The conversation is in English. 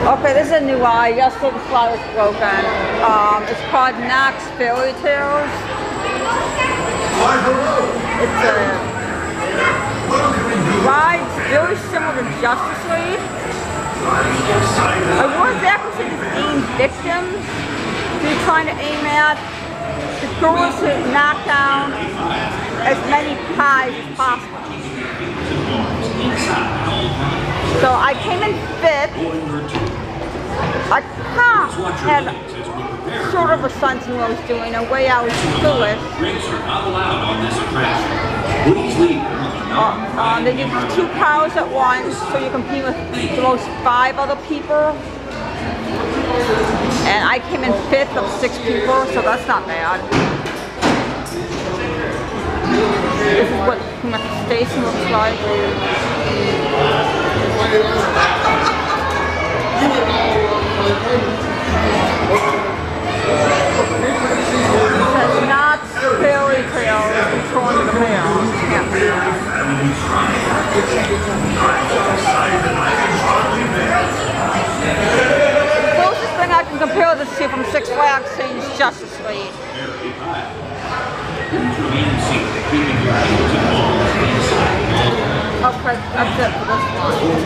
Okay, this is a new eye. Yesterday the slide was broken. It's called Knott's Fairy Tales. It's a ride very similar to Justice League. I was actually aim victims you're trying to aim at. The goal is to knock down as many pies as possible. So I came in 5th. I had sort of a sense of what I was doing, a way I was foolish. They do 2 cows at once, so you compete with the most 5 other people. And I came in 5th of 6 people, so that's not bad. This is what the station looks like. It says Knott's Fairy Tales controlling the mail. Yeah. The closest thing I can compare this to from Six Flags is Justice League. Okay, that's it for this one.